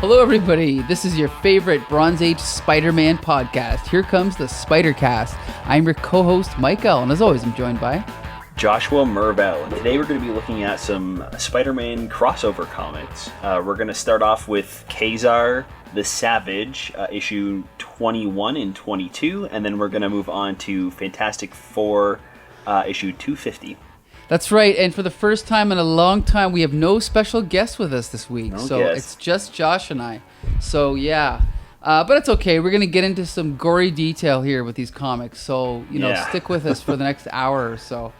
Hello, everybody. This is your favorite Bronze Age Spider-Man podcast. Here comes the Spider-Cast. I'm your co-host, Mike L., and as always, I'm joined by Joshua Mervell. And today we're going to be looking at some Spider-Man crossover comics. We're going to start off with Ka-Zar The Savage, issue 21 and 22, and then we're going to move on to Fantastic Four, issue 250. That's right, and for the first time in a long time, we have no special guest with us this week. It's just Josh and I. So, yeah. But it's okay. We're going to get into some gory detail here with these comics. So, stick with us for the next hour or so.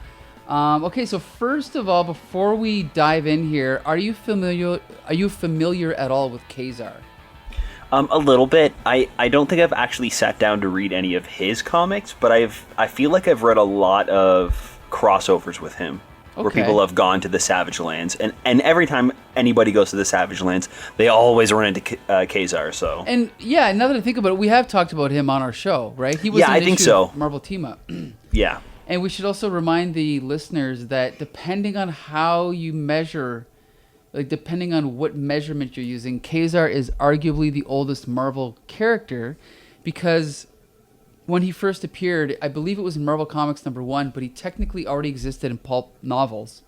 Okay, so first of all, before we dive in here, are you familiar at all with Ka-Zar? A little bit. I don't think I've actually sat down to read any of his comics, but I feel like I've read a lot of crossovers with him, where people have gone to the Savage Lands, and every time anybody goes to the Savage Lands, they always run into Ka-Zar. So, and yeah, now that I think about it, we have talked about him on our show, right? He was I think so. Marvel Team Up. Yeah, and we should also remind the listeners that depending on how you measure, like depending on what measurement you're using, Ka-Zar is arguably the oldest Marvel character, because when he first appeared, I believe it was in Marvel Comics #1, but he technically already existed in pulp novels.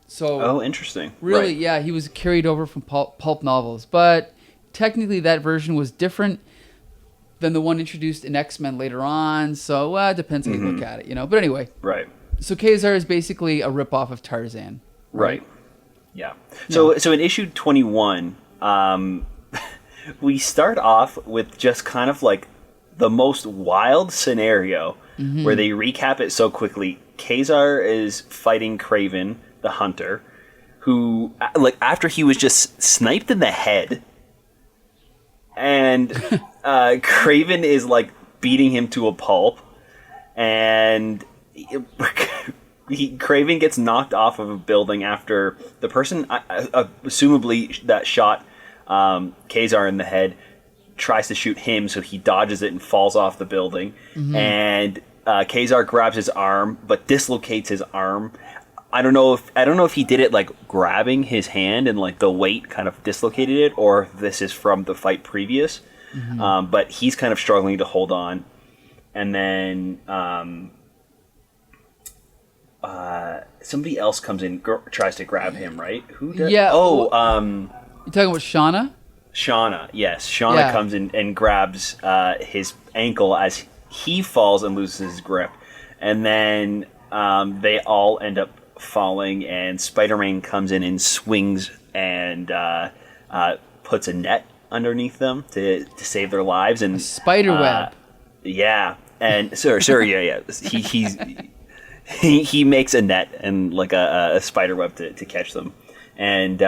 So, interesting. Really, right. Yeah, he was carried over from pulp novels, but technically that version was different than the one introduced in X-Men later on. So, it depends how you look at it, But anyway, right. So Ka-Zar is basically a ripoff of Tarzan. Right. Yeah. So in issue 21, we start off with just kind of like the most wild scenario where they recap it so quickly. Ka-Zar is fighting Kraven, the hunter, who, like, after he was just sniped in the head, and Kraven is, like, beating him to a pulp, and Kraven gets knocked off of a building after the person, assumably that shot Ka-Zar in the head, tries to shoot him, so he dodges it and falls off the building. And Ka-Zar grabs his arm, but dislocates his arm. I don't know if he did it like grabbing his hand and like the weight kind of dislocated it, or if this is from the fight previous. But he's kind of struggling to hold on. And then somebody else comes in, tries to grab him, right? Who does? Yeah. Oh, you talking about Shanna? Shanna, yes. Shanna comes in and grabs his ankle as he falls and loses his grip. And then they all end up falling, and Spider-Man comes in and swings and puts a net underneath them to save their lives. And a spider web. Yeah. And yeah. He makes a net and like a spider web to catch them. And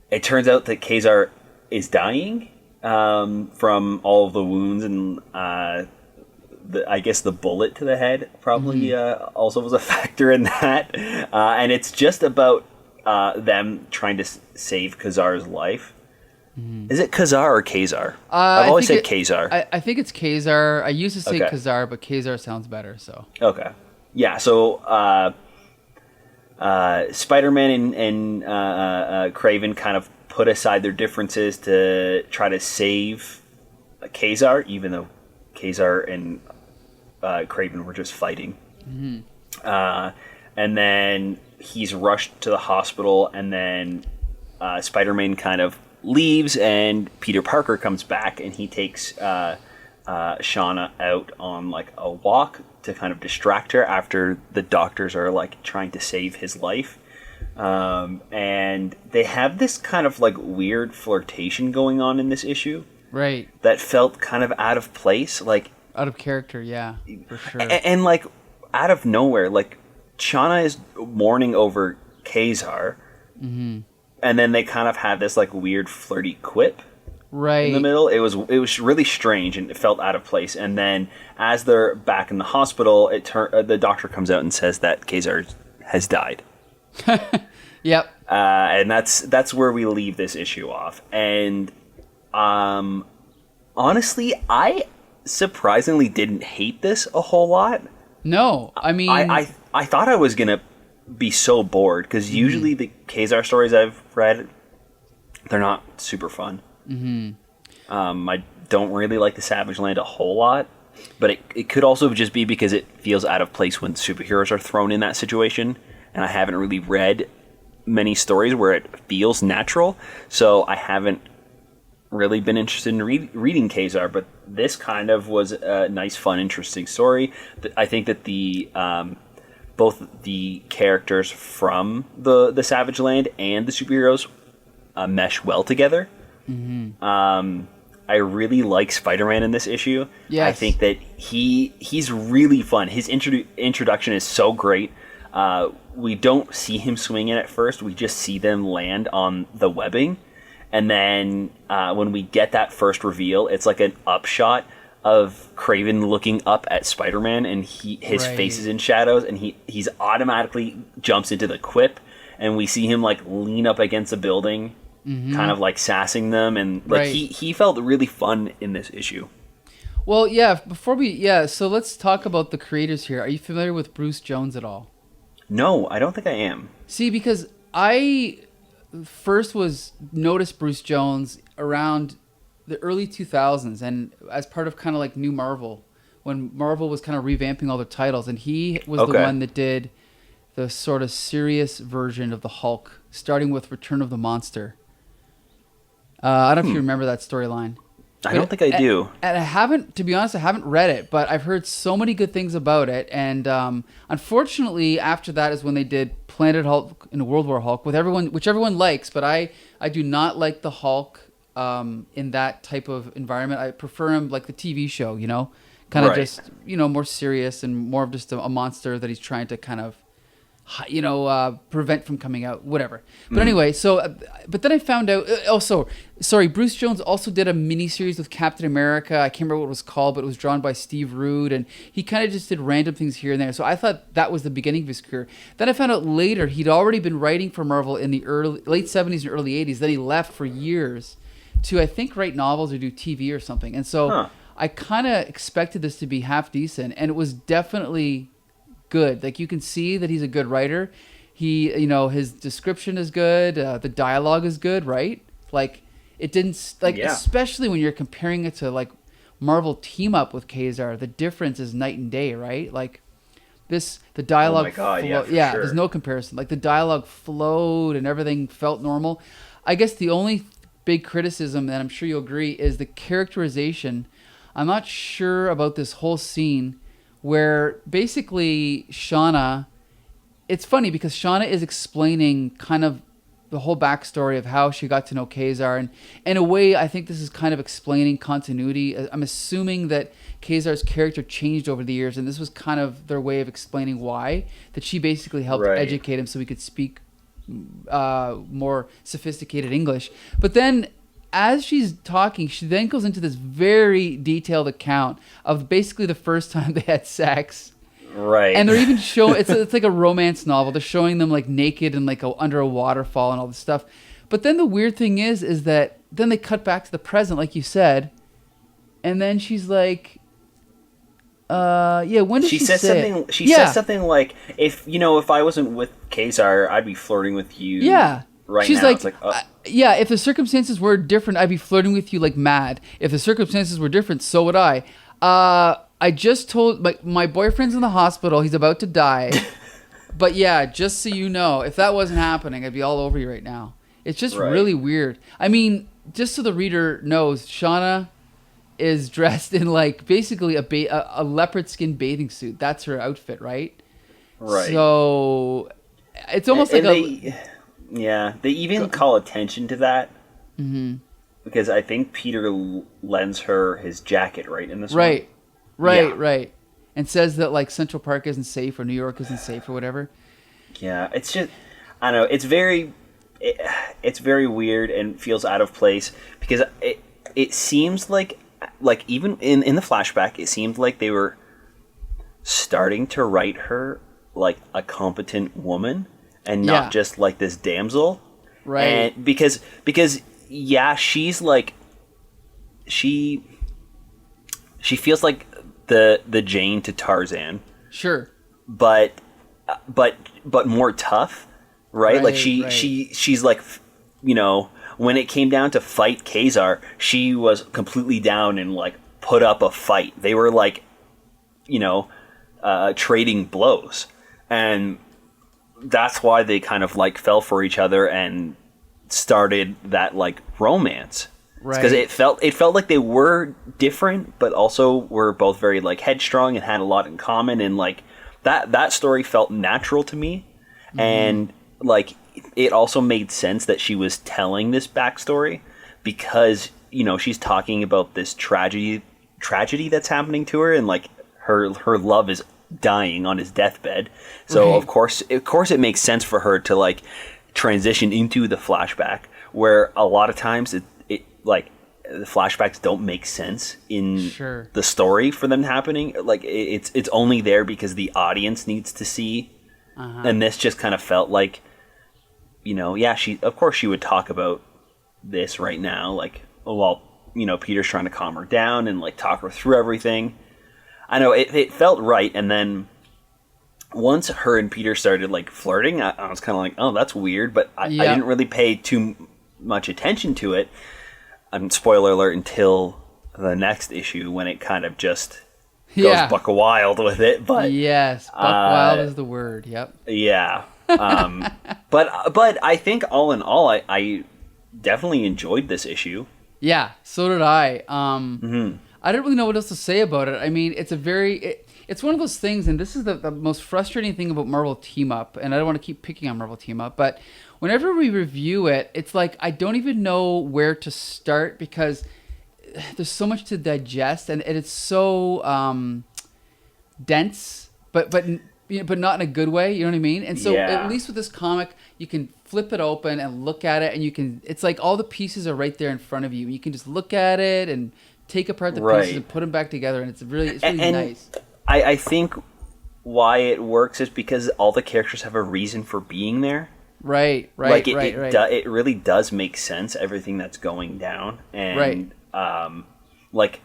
it turns out that Ka-Zar is dying from all of the wounds, and I guess the bullet to the head probably also was a factor in that. And it's just about them trying to save Ka-Zar's life. Is it Ka-Zar or Ka-Zar? I've always said Ka-Zar. I think it's Ka-Zar. I used to say Ka-Zar, but Ka-Zar sounds better. So okay, yeah. So Spider-Man and Kraven kind of put aside their differences to try to save Ka-Zar, even though Ka-Zar and Kraven were just fighting. And then he's rushed to the hospital, and then Spider-Man kind of leaves, and Peter Parker comes back, and he takes Shanna out on like a walk to kind of distract her after the doctors are like trying to save his life. And they have this kind of like weird flirtation going on in this issue. Right. That felt kind of out of place, like out of character, yeah, for sure. And like out of nowhere, like Shanna is mourning over Ka-Zar, and then they kind of have this like weird flirty quip. Right in the middle. It was really strange, and it felt out of place. And then as they're back in the hospital, the doctor comes out and says that Ka-Zar has died. Yep. And that's where we leave this issue off. And honestly, I surprisingly didn't hate this a whole lot. No, I mean, I thought I was gonna be so bored, because usually the Ka-Zar stories I've read, they're not super fun. I don't really like the Savage Land a whole lot, but it could also just be because it feels out of place when superheroes are thrown in that situation, and I haven't really read many stories where it feels natural, so I haven't really been interested in reading Ka-Zar, but this kind of was a nice, fun, interesting story. I think that the both the characters from the Savage Land and the superheroes mesh well together. I really like Spider-Man in this issue. Yes. I think that he's really fun. His introduction is so great. We don't see him swinging at first. We just see them land on the webbing. And then when we get that first reveal, it's like an upshot of Kraven looking up at Spider-Man, and his face is in shadows, and he's automatically jumps into the quip, and we see him like lean up against a building, kind of like sassing them, and like he felt really fun in this issue. Well, so let's talk about the creators here. Are you familiar with Bruce Jones at all? No, I don't think I am. See, because I first noticed Bruce Jones around the early 2000s, and as part of kind of like New Marvel, when Marvel was kind of revamping all their titles, and he was the one that did the sort of serious version of the Hulk, starting with Return of the Monster. I don't know if you remember that storyline. I don't think I do. And I haven't, to be honest, I haven't read it, but I've heard so many good things about it. And unfortunately, after that is when they did Planet Hulk and World War Hulk, which everyone likes, but I do not like the Hulk in that type of environment. I prefer him like the TV show, kind of just, more serious and more of just a monster that he's trying to kind of, prevent from coming out, whatever. But anyway, but then I found out, Bruce Jones also did a mini-series with Captain America. I can't remember what it was called, but it was drawn by Steve Rude, and he kind of just did random things here and there. So I thought that was the beginning of his career. Then I found out later he'd already been writing for Marvel in the late 70s and early 80s. Then he left for years to, I think, write novels or do TV or something. And so I kind of expected this to be half decent, and it was definitely good. Like, you can see that he's a good writer. He, his description is good. The dialogue is good, right? Like, it didn't, especially when you're comparing it to, like, Marvel Team Up with Ka-Zar, the difference is night and day, right? Like, the dialogue, sure. There's no comparison. Like, the dialogue flowed and everything felt normal. I guess the only big criticism, and I'm sure you'll agree, is the characterization. I'm not sure about this whole scene where basically Shanna, it's funny because Shanna is explaining kind of the whole backstory of how she got to know Ka-Zar, and in a way I think this is kind of explaining continuity. I'm assuming that Ka-Zar's character changed over the years, and this was kind of their way of explaining why, that she basically helped educate him so he could speak more sophisticated English. But then as she's talking, she then goes into this very detailed account of basically the first time they had sex. Right. And they're even showing, it's like a romance novel. They're showing them like naked and like under a waterfall and all this stuff. But then the weird thing is that then they cut back to the present, like you said. And then she's like, when did she say something? It? She says something like, if I wasn't with Ka-Zar, I'd be flirting with you. Yeah. She's now. Like if the circumstances were different, I'd be flirting with you like mad. If the circumstances were different, so would I. I just told my boyfriend's in the hospital. He's about to die. But yeah, just so you know, if that wasn't happening, I'd be all over you right now. It's just really weird. I mean, just so the reader knows, Shanna is dressed in like basically a leopard skin bathing suit. That's her outfit, right? Right. So it's almost they even call attention to that. Mm-hmm. Because I think Peter lends her his jacket, right, in this one? Right. And says that, like, Central Park isn't safe or New York isn't safe or whatever. Yeah, it's just, I don't know, it's very weird and feels out of place because it seems like even in the flashback, it seemed like they were starting to write her like a competent woman and not just like this damsel. Right. And because she's like she feels like the Jane to Tarzan. Sure. But more tough, right? Like she's like, when it came down to fight Ka-Zar, she was completely down and like put up a fight. They were like, trading blows, and that's why they kind of like fell for each other and started that like romance. Right. Because it felt like they were different, but also were both very like headstrong and had a lot in common, and like that story felt natural to me, and like it also made sense that she was telling this backstory because she's talking about this tragedy that's happening to her, and like her love is dying on his deathbed. So of course it makes sense for her to like transition into the flashback, where a lot of times it like the flashbacks don't make sense in the story for them happening. Like it's only there because the audience needs to see. And this just kind of felt like, she would talk about this right now, like, while Peter's trying to calm her down and like talk her through everything. I know it felt right, and then once her and Peter started like flirting, I was kind of like, oh, that's weird, but I didn't really pay too much attention to it. Spoiler alert, until the next issue when it kind of just goes buck wild with it. But yes, buck wild is the word. Yep. Yeah. But I think all in all, I definitely enjoyed this issue. Yeah, so did I. I don't really know what else to say about it. I mean, it's it's one of those things, and this is the most frustrating thing about Marvel Team Up, and I don't want to keep picking on Marvel Team Up, but whenever we review it, it's like I don't even know where to start because there's so much to digest, and it's so dense, but not in a good way. You know what I mean? And so at least with this comic, you can flip it open and look at it, and it's like all the pieces are right there in front of you. You can just look at it and take apart the pieces and put them back together, and it's really nice. I think why it works is because all the characters have a reason for being there. Right. It really does make sense, everything that's going down. And like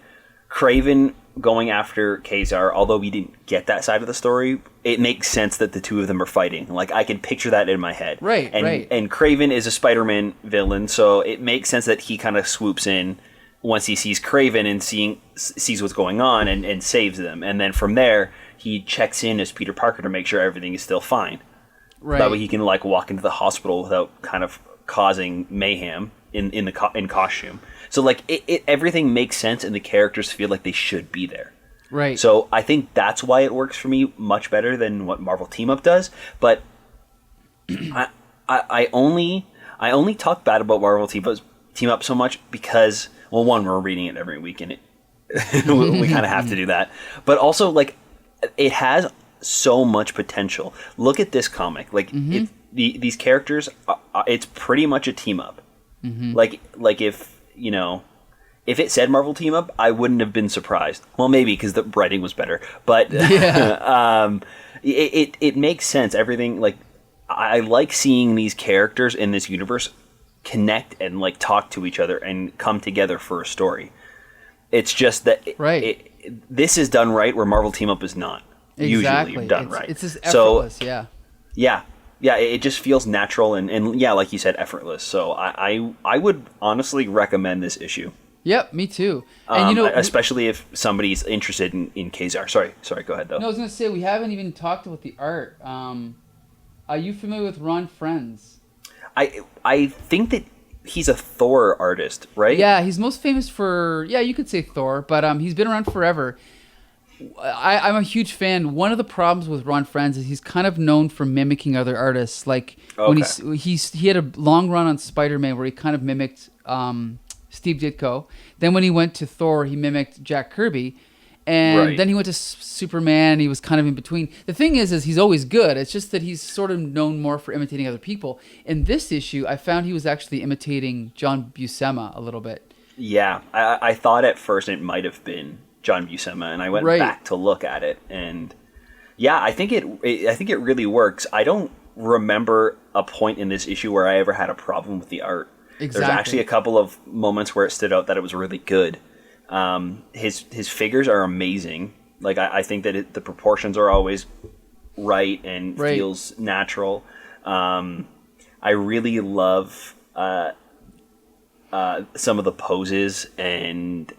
Kraven going after Ka-Zar, although we didn't get that side of the story, it makes sense that the two of them are fighting. Like I can picture that in my head. And Kraven is a Spider-Man villain, so it makes sense that he kind of swoops in once he sees Kraven and sees what's going on and saves them. And then from there, he checks in as Peter Parker to make sure everything is still fine. That way he can like walk into the hospital without kind of causing mayhem in costume. So like everything makes sense, and the characters feel like they should be there. Right. So I think that's why it works for me much better than what Marvel Team Up does. But I only talk bad about Marvel Team Up so much because, well, one, we're reading it every week, and we kind of have to do that. But also, like, it has so much potential. Look at this comic. Like, these characters, it's pretty much a team up. Like if it said Marvel Team Up, I wouldn't have been surprised. Well, maybe because the writing was better, but it makes sense. Everything, like, I like seeing these characters in this universe connect and like talk to each other and come together for a story. It's just that this is done right where Marvel Team Up is not usually done right. It's just effortless. Yeah, it just feels natural and yeah, like you said, effortless. So I would honestly recommend this issue. Yep, me too. And especially if somebody's interested in Ka-Zar. Sorry, go ahead though. No, I was gonna say we haven't even talked about the art. Are you familiar with Ron Frenz? I think that he's a Thor artist, right? Yeah, he's most famous for you could say Thor, but he's been around forever. I'm a huge fan. One of the problems with Ron Frenz is he's kind of known for mimicking other artists. Like when he had a long run on Spider-Man where he kind of mimicked Steve Ditko. Then when he went to Thor, he mimicked Jack Kirby. And then he went to Superman, and he was kind of in between. The thing is he's always good. It's just that he's sort of known more for imitating other people. In this issue, I found he was actually imitating John Buscema a little bit. Yeah, I thought at first it might have been John Buscema, and I went back to look at it, and yeah, I think it really works. I don't remember a point in this issue where I ever had a problem with the art. Exactly. There's actually a couple of moments where it stood out that it was really good. His figures are amazing. Like I think that the proportions are always right and feels natural. I really love some of the poses and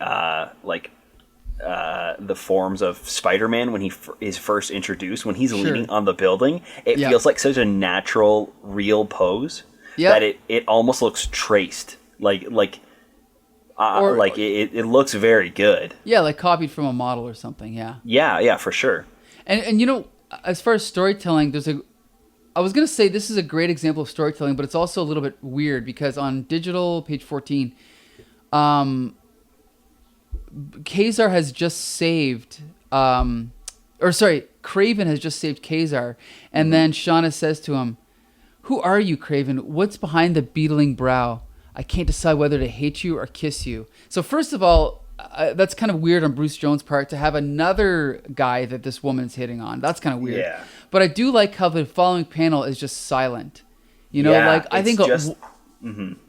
the forms of Spider-Man when he is first introduced, when he's leaning on the building, it feels like such a natural, real pose that it almost looks traced, it looks very good. Yeah, like copied from a model or something. Yeah. Yeah, for sure. And you know, as far as storytelling, I was gonna say this is a great example of storytelling, but it's also a little bit weird because on digital, page 14. Ka-Zar has just saved, Kraven has just saved Ka-Zar, and then Shanna says to him, "Who are you, Kraven? What's behind the beetling brow? I can't decide whether to hate you or kiss you." So first of all, that's kind of weird on Bruce Jones' part to have another guy that this woman's hitting on. That's kind of weird. Yeah. But I do like how the following panel is just silent. You know, I think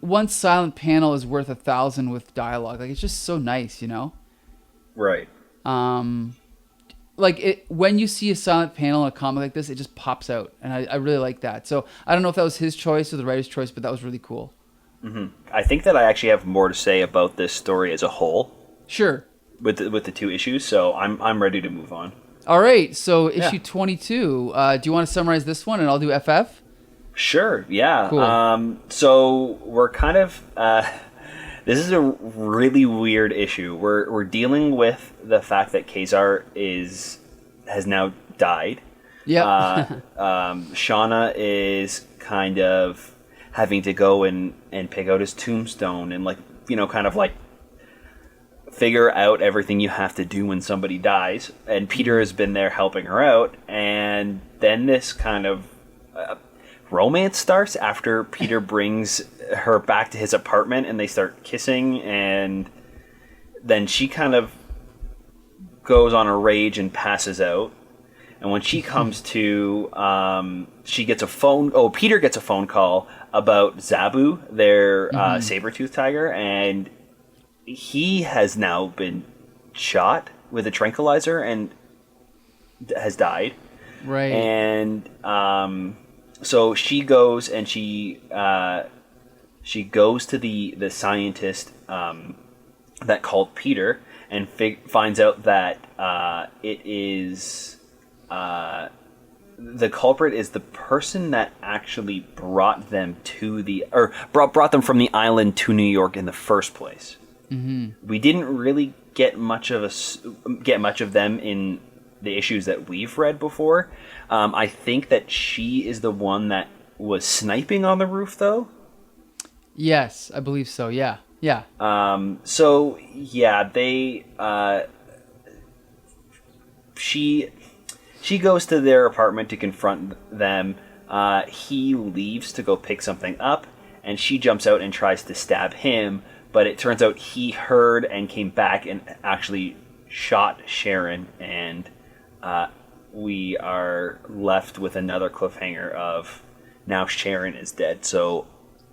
one silent panel is worth 1,000 with dialogue. Like, it's just so nice, you know? Right. When you see a silent panel in a comic like this, it just pops out. And I really like that. So I don't know if that was his choice or the writer's choice, but that was really cool. Mm-hmm. I think that I actually have more to say about this story as a whole. Sure. With the two issues, so I'm ready to move on. All right, so issue 22. Do you want to summarize this one, and I'll do FF? Sure, yeah. Cool. So we're kind of... this is a really weird issue. We're dealing with the fact that Ka-Zar has now died. Yeah. Shanna is kind of having to go and pick out his tombstone and figure out everything you have to do when somebody dies. And Peter has been there helping her out. And then this kind of romance starts after Peter brings her back to his apartment and they start kissing. And then she kind of goes on a rage and passes out. And when she comes to, she gets Peter gets a phone call about Zabu, their saber-tooth tiger, and he has now been shot with a tranquilizer and has died. Right. And so she goes and she goes to the scientist that called Peter and finds out that it is the culprit is the person that actually brought them brought them from the island to New York in the first place. Mm-hmm. We didn't really get much of them in the issues that we've read before. I think that she is the one that was sniping on the roof, though. Yes, I believe so. Yeah. So yeah, she goes to their apartment to confront them. He leaves to go pick something up, and she jumps out and tries to stab him. But it turns out he heard and came back and actually shot Sharon, and we are left with another cliffhanger of now Sharon is dead. So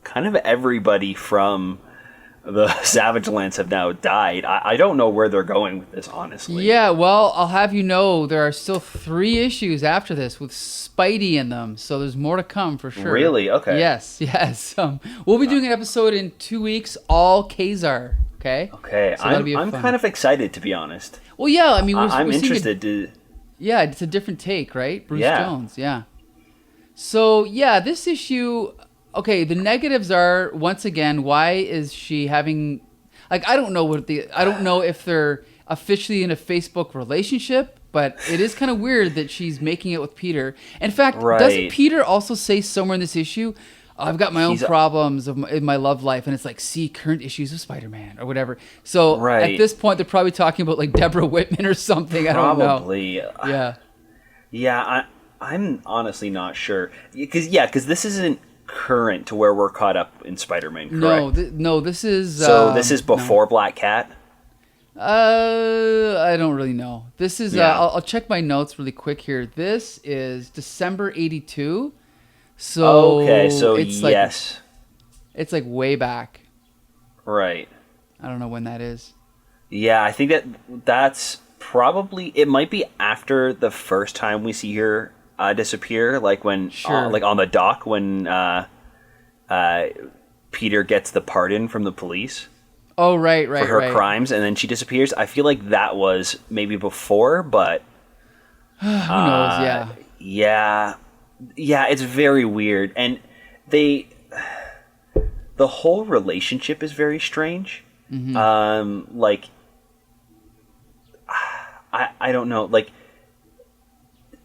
kind of everybody from the Savage Lands have now died. I don't know where they're going with this, honestly. Yeah, well, I'll have you know there are still 3 issues after this with Spidey in them, so there's more to come for sure. Really? Okay. Yes. We'll be doing an episode in 2 weeks, all Ka-Zar. Okay. Okay. So I'm kind of excited, to be honest. Well, yeah. I mean, I'm interested to. Yeah, it's a different take, right? Bruce Jones. Yeah. So yeah, this issue. Okay, the negatives are, once again, why is she having, I don't know if they're officially in a Facebook relationship, but it is kind of weird that she's making it with Peter. In fact, doesn't Peter also say somewhere in this issue, I've got my own problems in my love life, and it's like, see current issues of Spider-Man or whatever. So at this point, they're probably talking about like Deborah Whitman or something. I don't know. Probably. Yeah. Yeah, I'm honestly not sure. Because this isn't current to where we're caught up in Spider-Man, correct? No, this is... this is before Black Cat? I don't really know. This is... I'll check my notes really quick here. This is December 82. So... Okay, so yes. It's like way back. Right. I don't know when that is. Yeah, I think that's probably... It might be after the first time we see her disappear, like when, like on the dock when Peter gets the pardon from the police. Oh, right, for her crimes, and then she disappears. I feel like that was maybe before, but who knows? Yeah, it's very weird, and the whole relationship is very strange. Mm-hmm. Like, I don't know, like,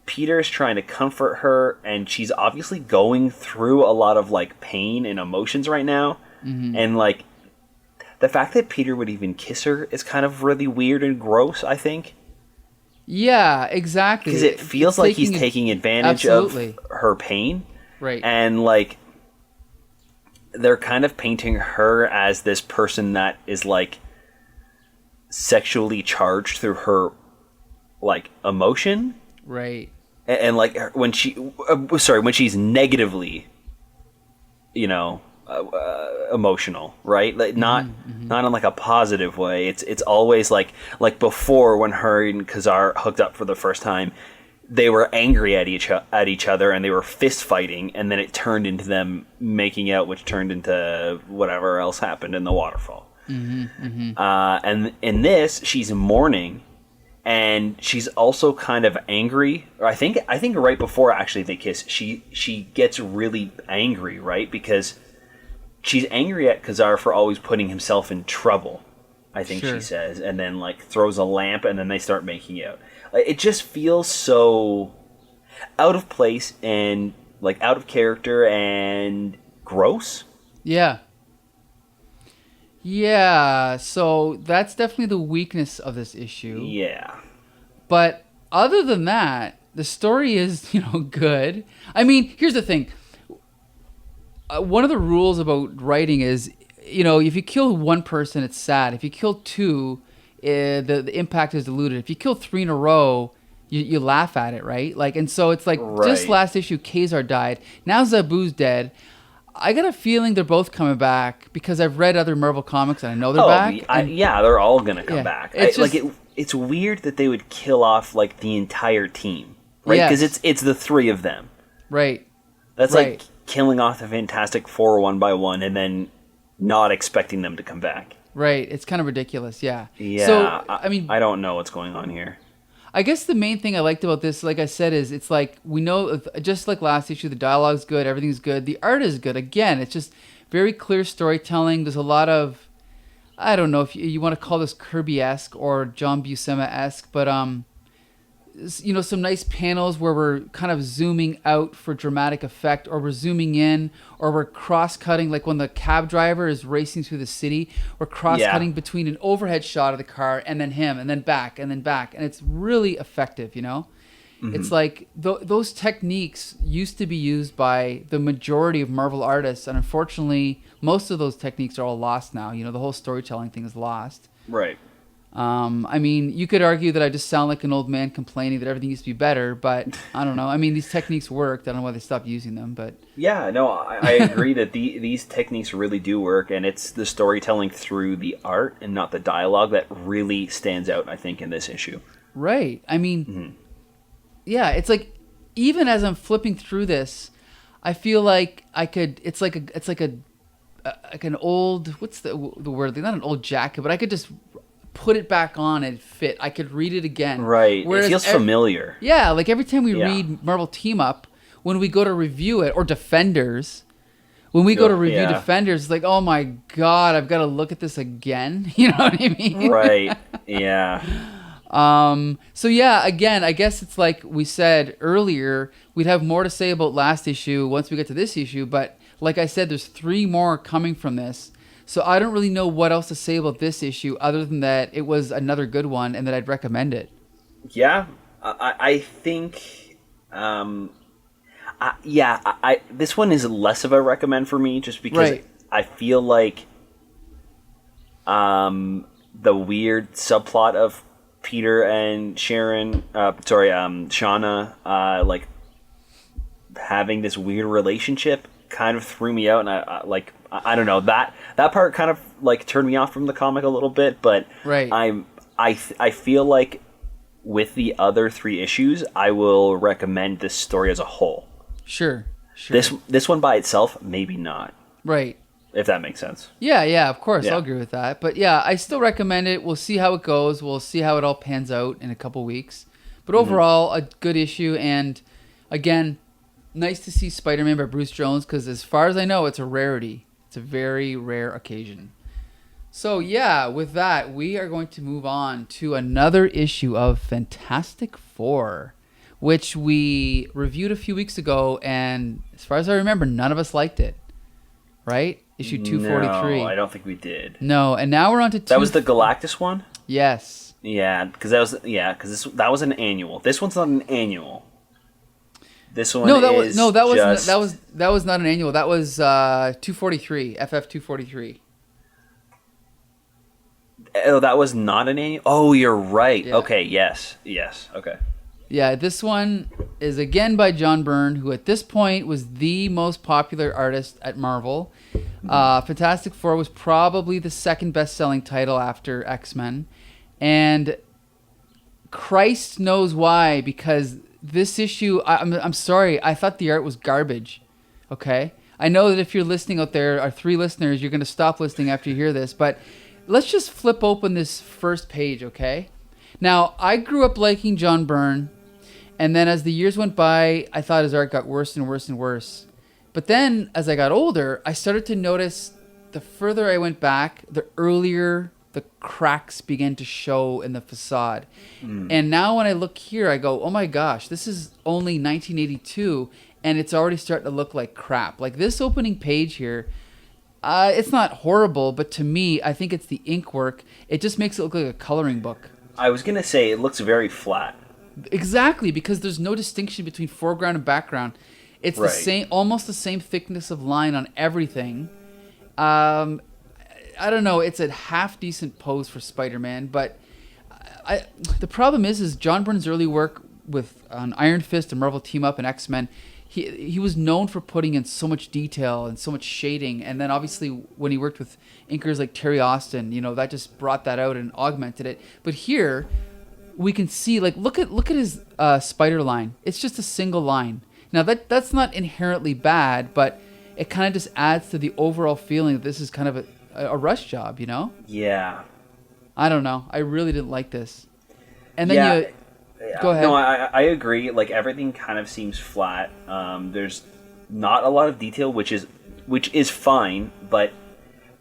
Peter's trying to comfort her, and she's obviously going through a lot of, like, pain and emotions right now, and, like, the fact that Peter would even kiss her is kind of really weird and gross, I think. Yeah, exactly. Because it feels like he's taking advantage of her pain. Right. And, like, they're kind of painting her as this person that is, like, sexually charged through her, like, emotion. Right. And like, when she's negatively, you know, emotional, right? Like, not in like a positive way. It's always like before, when her and Ka-Zar hooked up for the first time, they were angry at each other and they were fist fighting, and then it turned into them making out, which turned into whatever else happened in the waterfall. And in this, she's mourning, and she's also kind of angry. Or I think right before actually they kiss, she gets really angry, right? Because she's angry at Ka-Zar for always putting himself in trouble, I think she says, and then like throws a lamp, and then they start making out. It just feels so out of place and like out of character and gross. Yeah. Yeah, so that's definitely the weakness of this issue. Yeah. But other than that, the story is, good. I mean, here's the thing. One of the rules about writing is, if you kill one person, it's sad. If you kill two, the impact is diluted. If you kill three in a row, you laugh at it, right? Like, and so it's like, just last issue, Ka-Zar died. Now Zabu's dead. I got a feeling they're both coming back because I've read other Marvel comics and I know they're back. Yeah, they're all gonna come back. It's it's weird that they would kill off like the entire team, right? Because it's the three of them, right? That's like killing off the Fantastic Four one by one and then not expecting them to come back. Right. It's kind of ridiculous. Yeah. Yeah. So I mean, I don't know what's going on here. I guess the main thing I liked about this, like I said, is it's like, we know, just like last issue, the dialogue's good, everything's good, the art is good. Again, it's just very clear storytelling. There's a lot of, I don't know if you want to call this Kirby-esque or John Buscema-esque, but some nice panels where we're kind of zooming out for dramatic effect, or we're zooming in, or we're cross-cutting, like when the cab driver is racing through the city, we're cross-cutting between an overhead shot of the car and then him, and then back, and it's really effective, It's like those techniques used to be used by the majority of Marvel artists, and unfortunately, most of those techniques are all lost now. The whole storytelling thing is lost. Right. I mean, you could argue that I just sound like an old man complaining that everything used to be better, but I don't know. I mean, these techniques worked. I don't know why they stopped using them, but... Yeah, no, I agree that these techniques really do work, and it's the storytelling through the art and not the dialogue that really stands out, I think, in this issue. Right. I mean, yeah, it's like, even as I'm flipping through this, I feel like I could... It's like an old... What's the word? Not an old jacket, but I could just... put it back on and fit. I could read it again. Right. It feels familiar. Yeah, like every time we read Marvel Team Up, when we go to review it, or Defenders, when we go to review Defenders, it's like, oh my God, I've got to look at this again. You know what I mean? Right. Yeah. So yeah, again, I guess it's like we said earlier, we'd have more to say about last issue once we get to this issue, but like I said, there's 3 more coming from this. So I don't really know what else to say about this issue other than that it was another good one and that I'd recommend it. Yeah, I think, this one is less of a recommend for me just because I feel like the weird subplot of Peter and Shanna, like having this weird relationship kind of threw me out, and I don't know, that part kind of like turned me off from the comic a little bit, but I feel like with the other 3 issues, I will recommend this story as a whole. Sure. This one by itself, maybe not. Right. if that makes sense. Yeah, of course. I'll agree with that. But yeah, I still recommend it. We'll see how it goes. We'll see how it all pans out in a couple weeks. But overall, a good issue. And again, nice to see Spider-Man by Bruce Jones because as far as I know, it's a rarity. It's a very rare occasion. So yeah, with that, we are going to move on to another issue of Fantastic Four, which we reviewed a few weeks ago. And as far as I remember, none of us liked it. Right? Issue 243. No, I don't think we did. No, and now we're on to That was the Galactus one? Yes. Yeah, because that was an annual. This one's not an annual. This one that was not an annual. That was 243, FF 243. Oh, that was not an annual. Oh, you're right. Yeah. Okay, yes. Okay. Yeah, this one is again by John Byrne, who at this point was the most popular artist at Marvel. Fantastic Four was probably the second best-selling title after X-Men. And Christ knows why, because this issue, I'm sorry, I thought the art was garbage. Okay? I know that if you're listening out there, our 3 listeners, you're going to stop listening after you hear this, but let's just flip open this first page, okay? Now, I grew up liking John Byrne, and then as the years went by, I thought his art got worse and worse and worse. But then, as I got older, I started to notice the further I went back, the earlier the cracks began to show in the facade. And now when I look here, I go, oh my gosh, this is only 1982, and it's already starting to look like crap. Like this opening page here, it's not horrible, but to me, I think it's the ink work. It just makes it look like a coloring book. I was going to say, it looks very flat. Exactly, because there's no distinction between foreground and background. It's the same, almost the same thickness of line on everything. I don't know. It's a half decent pose for Spider-Man, but the problem is John Byrne's early work with Iron Fist and Marvel Team Up and X-Men. He was known for putting in so much detail and so much shading, and then obviously when he worked with inkers like Terry Austin, that just brought that out and augmented it. But here we can see, like, look at his spider line. It's just a single line. Now that's not inherently bad, but it kind of just adds to the overall feeling that this is kind of a rush job, Yeah. I don't know. I really didn't like this. And then go ahead. No, I agree. Like everything kind of seems flat. There's not a lot of detail, which is fine, but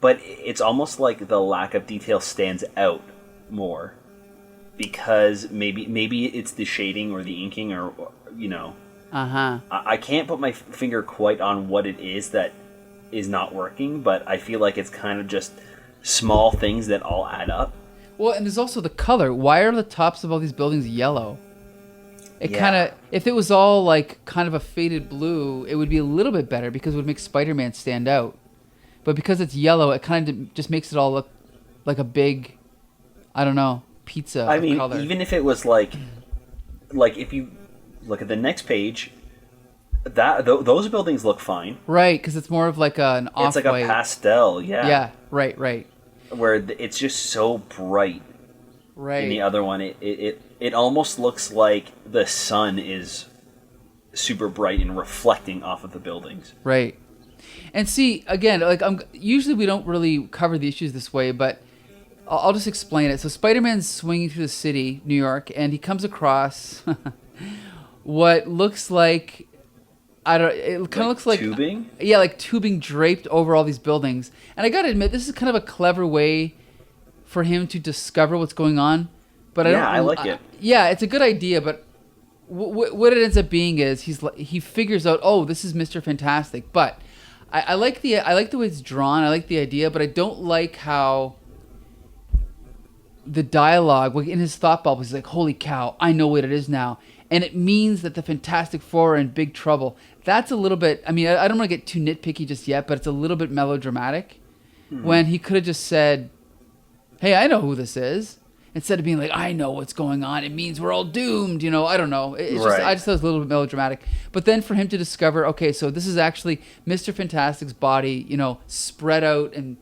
it's almost like the lack of detail stands out more because maybe it's the shading or the inking or I can't put my finger quite on what it is that is not working, but I feel like it's kind of just small things that all add up. Well, and there's also the color. Why are the tops of all these buildings yellow? If it was all like kind of a faded blue, it would be a little bit better because it would make Spider-Man stand out. But because it's yellow, it kind of just makes it all look like a big, I don't know, pizza. I mean, color. Even if it was like if you look at the next page, those buildings look fine. Right, because it's more of like an off-white. It's like a pastel, yeah. Yeah, right. Where it's just so bright. Right. In the other one, it almost looks like the sun is super bright and reflecting off of the buildings. Right. And see, again, like usually we don't really cover the issues this way, but I'll just explain it. So Spider-Man's swinging through the city, New York, and he comes across what looks like it kind of looks like tubing? Yeah, like tubing draped over all these buildings. And I got to admit, this is kind of a clever way for him to discover what's going on. But I like it. Yeah, it's a good idea, but what it ends up being is he figures out, oh, this is Mr. Fantastic. But I like the way it's drawn. I like the idea, but I don't like how the dialogue in his thought bubble is like, holy cow, I know what it is now. And it means that the Fantastic Four are in big trouble. That's a little bit, I mean, I don't want to get too nitpicky just yet, but it's a little bit melodramatic. When he could have just said, hey, I know who this is. Instead of being like, I know what's going on. It means we're all doomed. I don't know. It's just, I just thought it was a little bit melodramatic. But then for him to discover, okay, so this is actually Mr. Fantastic's body, spread out and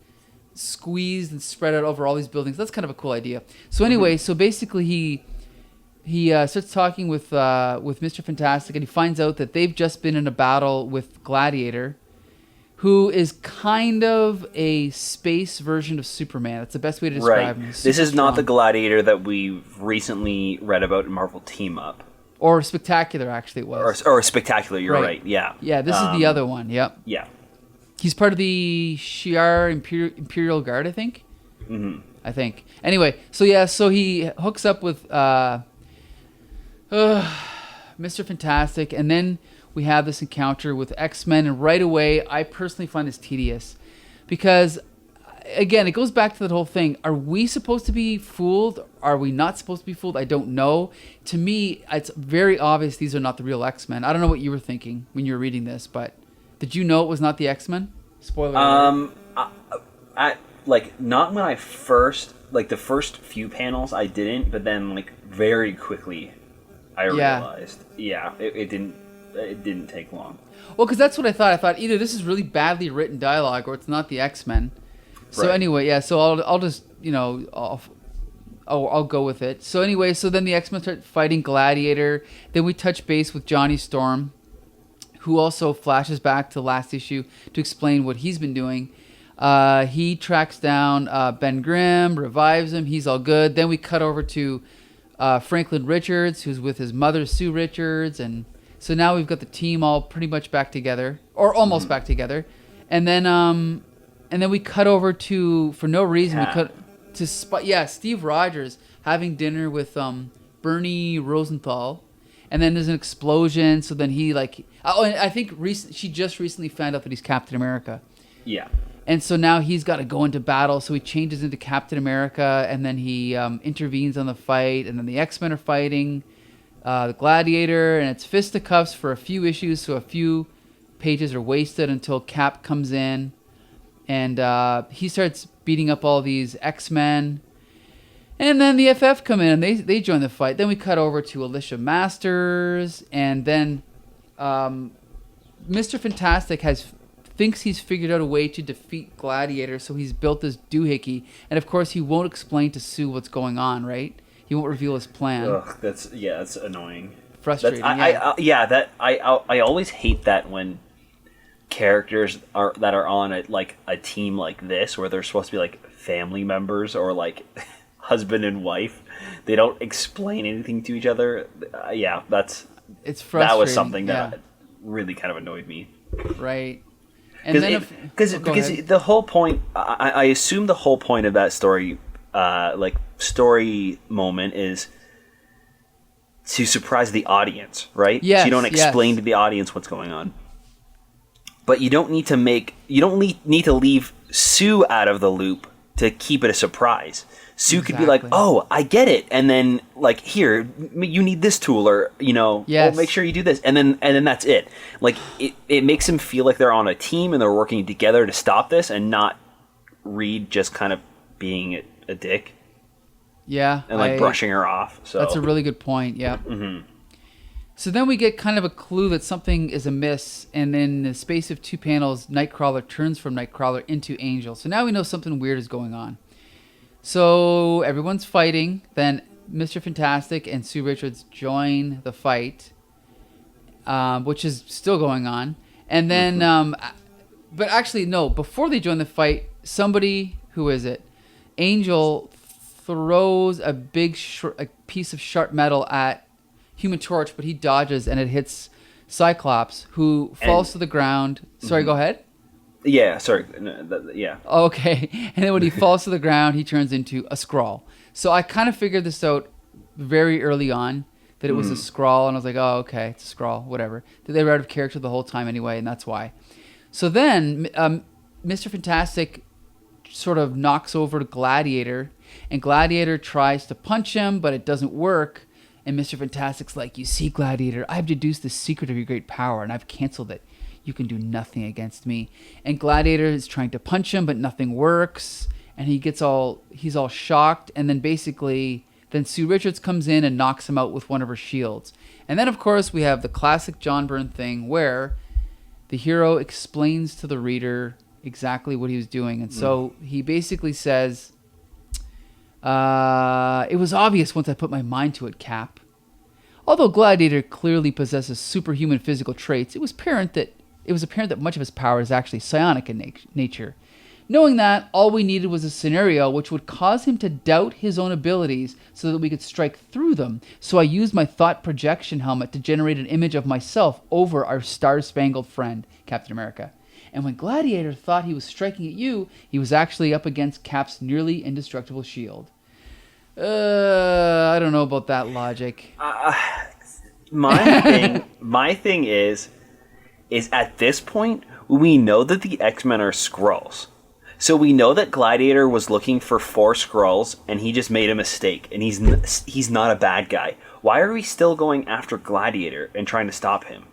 squeezed and spread out over all these buildings. That's kind of a cool idea. So anyway, so basically he starts talking with Mr. Fantastic, and he finds out that they've just been in a battle with Gladiator, who is kind of a space version of Superman. That's the best way to describe him. This is not the Gladiator that we've recently read about in Marvel Team Up. Or Spectacular, actually, it was. Or Spectacular, you're right. Yeah. Yeah, this is the other one, yep. Yeah. He's part of the Shi'ar Imperial Guard, I think. Mm-hmm. I think. Anyway, so he hooks up with Mr. Fantastic, and then we have this encounter with X-Men, and right away, I personally find this tedious. Because, again, it goes back to that whole thing. Are we supposed to be fooled? Are we not supposed to be fooled? I don't know. To me, it's very obvious these are not the real X-Men. I don't know what you were thinking when you were reading this, but did you know it was not the X-Men? Spoiler alert. Not when I first, the first few panels, I didn't, but then, very quickly, I realized. Yeah, it didn't take long. Well, because that's what I thought. I thought either this is really badly written dialogue or it's not the X-Men. So anyway, yeah. So I'll just I'll go with it. So anyway, so then the X-Men start fighting Gladiator. Then we touch base with Johnny Storm, who also flashes back to last issue to explain what he's been doing. He tracks down Ben Grimm, revives him. He's all good. Then we cut over to Franklin Richards, who's with his mother, Sue Richards, and so now we've got the team all pretty much back together, or almost back together. And then we cut over to, for no reason, we cut to Steve Rogers having dinner with Bernie Rosenthal, and then there's an explosion. So then he and I think she just recently found out that he's Captain America. Yeah. And so now he's got to go into battle. So he changes into Captain America, and then he intervenes on the fight, and then the X-Men are fighting the Gladiator, and it's fisticuffs for a few issues, so a few pages are wasted until Cap comes in, and he starts beating up all these X-Men, and then the FF come in, and they join the fight. Then we cut over to Alicia Masters, and then Mr. Fantastic thinks he's figured out a way to defeat Gladiator, so he's built this doohickey, and of course he won't explain to Sue what's going on, right? He won't reveal his plan. Ugh, that's annoying. Frustrating. I always hate that when characters that are on a team like this, where they're supposed to be family members or husband and wife, they don't explain anything to each other. It's frustrating. That was something that really kind of annoyed me. Right. Because the whole point, I assume the whole point of that story, story moment is to surprise the audience, right? Yes, so you don't explain to the audience what's going on. But you don't need to leave Sue out of the loop to keep it a surprise. Sue could be like, "Oh, I get it," and then "Here, you need this tool," or make sure you do this," and then that's it. It makes them feel like they're on a team and they're working together to stop this, and not Reed just kind of being a dick. Yeah, and brushing her off. So that's a really good point. Yeah. Mm-hmm. So then we get kind of a clue that something is amiss, and in the space of 2 panels, Nightcrawler turns from Nightcrawler into Angel. So now we know something weird is going on. So everyone's fighting. Then Mr. Fantastic and Sue Richards join the fight, which is still going on. And then, but actually, no, before they join the fight, somebody, who is it? Angel throws a big a piece of sharp metal at Human Torch, but he dodges and it hits Cyclops, who falls to the ground. Sorry, go ahead. Yeah, sorry. Yeah. Okay. And then when he falls to the ground, he turns into a Skrull. So I kind of figured this out very early on, that it was a Skrull, and I was like, oh, okay, it's a Skrull, whatever. They were out of character the whole time anyway, and that's why. So then Mr. Fantastic sort of knocks over Gladiator, and Gladiator tries to punch him, but it doesn't work. And Mr. Fantastic's like, "You see, Gladiator, I've deduced the secret of your great power, and I've canceled it. You can do nothing against me." And Gladiator is trying to punch him, but nothing works. And he's all shocked. And then basically, Sue Richards comes in and knocks him out with one of her shields. And then, of course, we have the classic John Byrne thing where the hero explains to the reader exactly what he was doing. And so he basically says, "It was obvious once I put my mind to it, Cap. Although Gladiator clearly possesses superhuman physical traits, it was apparent that it was apparent that much of his power is actually psionic in nature. Knowing that, all we needed was a scenario which would cause him to doubt his own abilities so that we could strike through them. So I used my thought projection helmet to generate an image of myself over our star-spangled friend, Captain America. And when Gladiator thought he was striking at you, he was actually up against Cap's nearly indestructible shield. I don't know about that logic. My thing is at this point, we know that the X-Men are Skrulls. So we know that Gladiator was looking for 4 Skrulls, and he just made a mistake, and he's not a bad guy. Why are we still going after Gladiator and trying to stop him?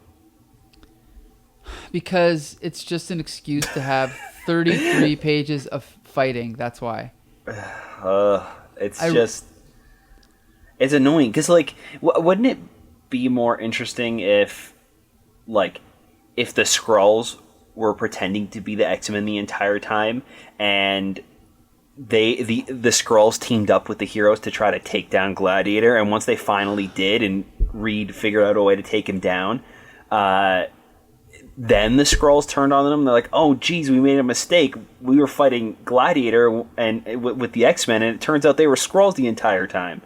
Because it's just an excuse to have 33 pages of fighting. That's why. It's annoying. Because, like, wouldn't it be more interesting if the Skrulls were pretending to be the X-Men the entire time, and the Skrulls teamed up with the heroes to try to take down Gladiator, and once they finally did, and Reed figured out a way to take him down, then the Skrulls turned on them. They're like, "Oh, geez, we made a mistake. We were fighting Gladiator and with the X-Men, and it turns out they were Skrulls the entire time.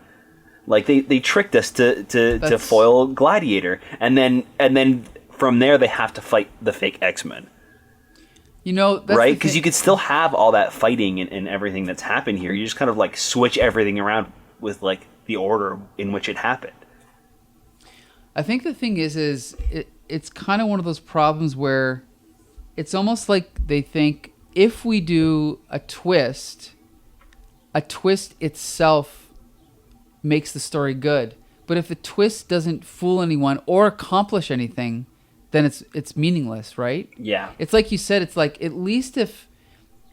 Like they tricked us to foil Gladiator, and then from there they have to fight the fake X-Men." That's right? Because you could still have all that fighting and everything that's happened here. You just kind of like switch everything around with like the order in which it happened. I think the thing is it's kind of one of those problems where it's almost like they think if we do a twist itself makes the story good. But if the twist doesn't fool anyone or accomplish anything, then it's meaningless, right? Yeah. It's like you said, it's like at least if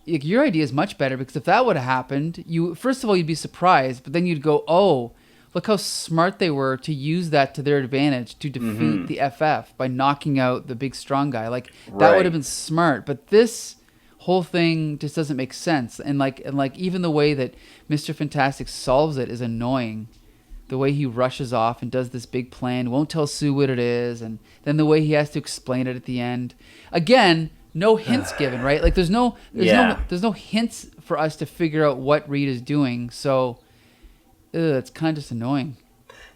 your idea is much better, because if that would have happened, first of all you'd be surprised, but then you'd go, "Oh, look how smart they were to use that to their advantage to defeat the FF by knocking out the big strong guy." Like that would have been smart, but this whole thing just doesn't make sense. And like even the way that Mr. Fantastic solves it is annoying. The way he rushes off and does this big plan, won't tell Sue what it is, and then the way he has to explain it at the end. Again, no hints given, right? Like there's no hints for us to figure out what Reed is doing. So it's kind of just annoying.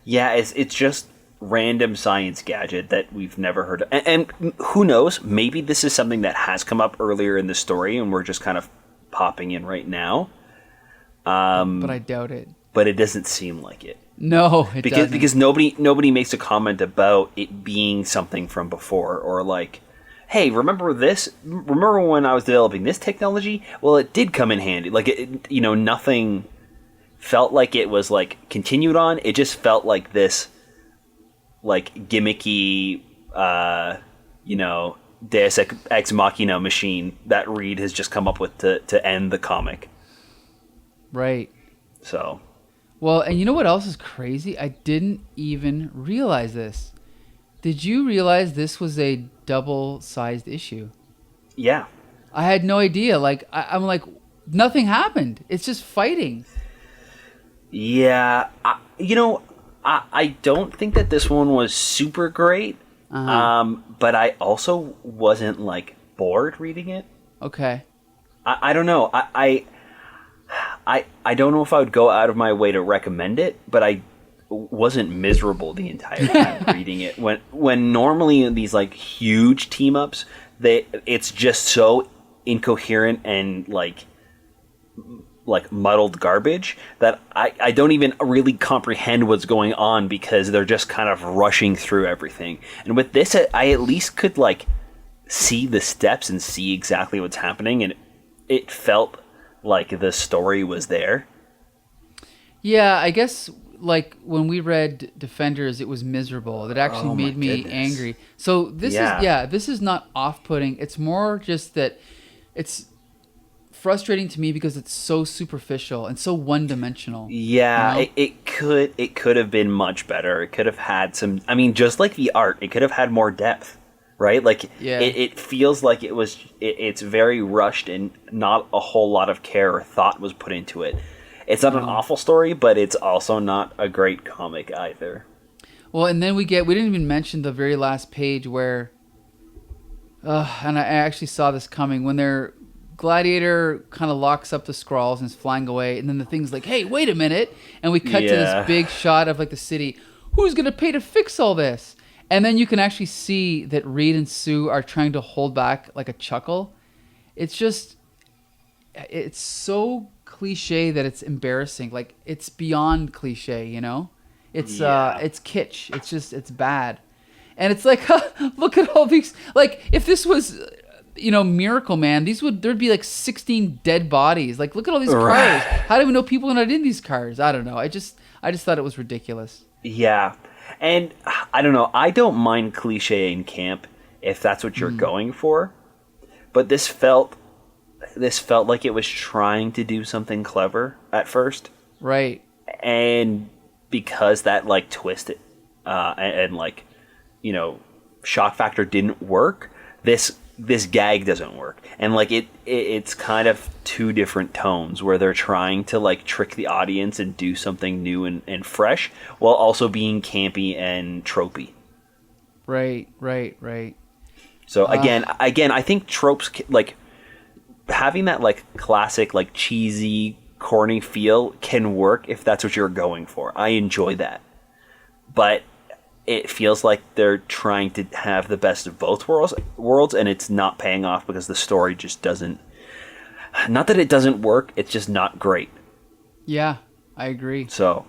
Yeah, it's just random science gadget that we've never heard of. And who knows, maybe this is something that has come up earlier in the story and we're just kind of popping in right now. But I doubt it. But it doesn't seem like it. No, it doesn't. Because nobody makes a comment about it being something from before, or like, "Hey, remember this? Remember when I was developing this technology? Well, it did come in handy." Like nothing felt like it was like continued on. It just felt like this like gimmicky Deus Ex Machina machine that Reed has just come up with to end the comic. Right. So, well, and you know what else is crazy? I didn't even realize this. Did you realize this was a double-sized issue? Yeah. I had no idea. Like, I'm like, nothing happened. It's just fighting. Yeah. I don't think that this one was super great. But I also wasn't, like, bored reading it. Okay. I don't know. I don't know if I would go out of my way to recommend it, but I wasn't miserable the entire time reading it. When normally in these like huge team ups, it's just so incoherent and like muddled garbage that I don't even really comprehend what's going on because they're just kind of rushing through everything. And with this, I at least could like see the steps and see exactly what's happening, and it felt like the story was there. Yeah, I guess like when we read Defenders, it was miserable. It actually made me angry. So this is not off-putting. It's more just that it's frustrating to me because it's so superficial and so one-dimensional. Yeah, you know? it could have been much better. It could have had some. I mean, just like the art, it could have had more depth. Right? Like, it feels like it's very rushed and not a whole lot of care or thought was put into it. It's not an awful story, but it's also not a great comic either. Well, and then we didn't even mention the very last page where And I actually saw this coming when their Gladiator kind of locks up the Skrulls and is flying away, and then the Thing's like, "Hey, wait a minute!" And we cut to this big shot of like the city. Who's gonna pay to fix all this? And then you can actually see that Reed and Sue are trying to hold back like a chuckle. It's so cliche that it's embarrassing. Like, it's beyond cliche, you know? It's kitsch. It's bad. And it's like, look at all these, like, if this was, Miracle Man, there'd be like 16 dead bodies. Like, look at all these cars. How do we know people are not in these cars? I don't know. I just thought it was ridiculous. Yeah. And I don't know. I don't mind cliche in camp if that's what you're going for. But this felt like it was trying to do something clever at first. Right. And because that like twisted and like, shock factor didn't work, this gag doesn't work. And like it's kind of two different tones where they're trying to like trick the audience and do something new and fresh while also being campy and tropey. Right. So again, I think tropes, like having that like classic, like cheesy, corny feel can work if that's what you're going for. I enjoy that. But it feels like they're trying to have the best of both worlds, and it's not paying off because the story just doesn't. Not that it doesn't work, it's just not great. Yeah, I agree. So.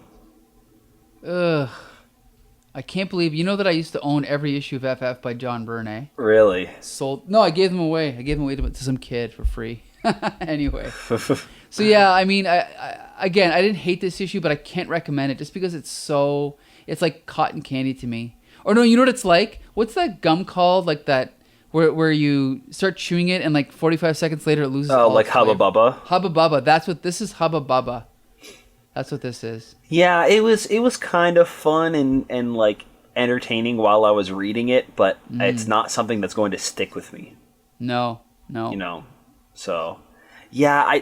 Ugh. I can't believe, that I used to own every issue of FF by John Byrne, eh? Really? No, I gave them away. I gave them away to some kid for free. Anyway. So yeah, I mean, I didn't hate this issue, but I can't recommend it just because it's like cotton candy to me. Or no, you know what it's like? What's that gum called? Like that, where you start chewing it and like 45 seconds later it loses all like its Hubba flavor. Bubba? Hubba Bubba. That's what this is, Hubba Bubba. That's what this is. Yeah, it was kind of fun and like entertaining while I was reading it, but it's not something that's going to stick with me. No. So yeah,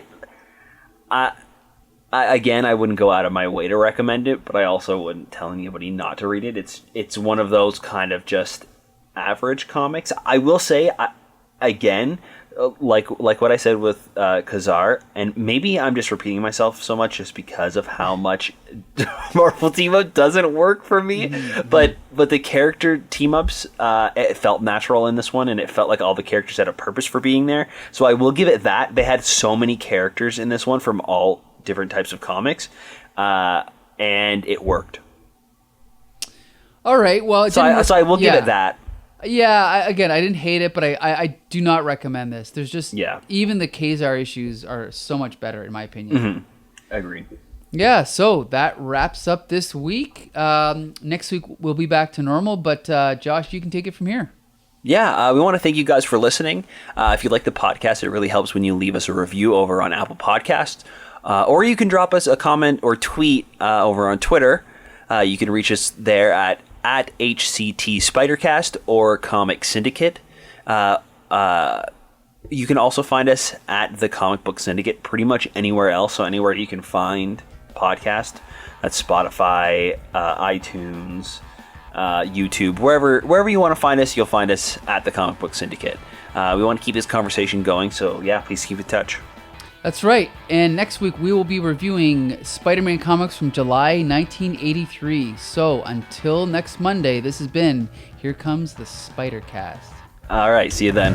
I wouldn't go out of my way to recommend it, but I also wouldn't tell anybody not to read it. It's one of those kind of just average comics. I will say, like what I said with Ka-Zar, and maybe I'm just repeating myself so much just because of how much Marvel team-up doesn't work for me, but the character team-ups, it felt natural in this one, and it felt like all the characters had a purpose for being there, so I will give it that. They had so many characters in this one from all different types of comics, and it worked. All right, well, so I will give it that. Yeah, I didn't hate it, but I do not recommend this. There's just even the Ka-Zar issues are so much better in my opinion. Mm-hmm. Agreed. Yeah, so that wraps up this week. Next week we'll be back to normal, but Josh, you can take it from here. Yeah, we want to thank you guys for listening. If you like the podcast, it really helps when you leave us a review over on Apple Podcasts. Or you can drop us a comment or tweet over on Twitter. You can reach us there at HCT Spidercast or Comic Syndicate. You can also find us at the Comic Book Syndicate pretty much anywhere else. So anywhere you can find podcast, that's Spotify, iTunes, YouTube, wherever you want to find us, you'll find us at the Comic Book Syndicate. We want to keep this conversation going, so yeah, please keep in touch. That's right. And next week we will be reviewing Spider-Man comics from July 1983. So until next Monday, this has been Here Comes the Spider-Cast. All right, see you then.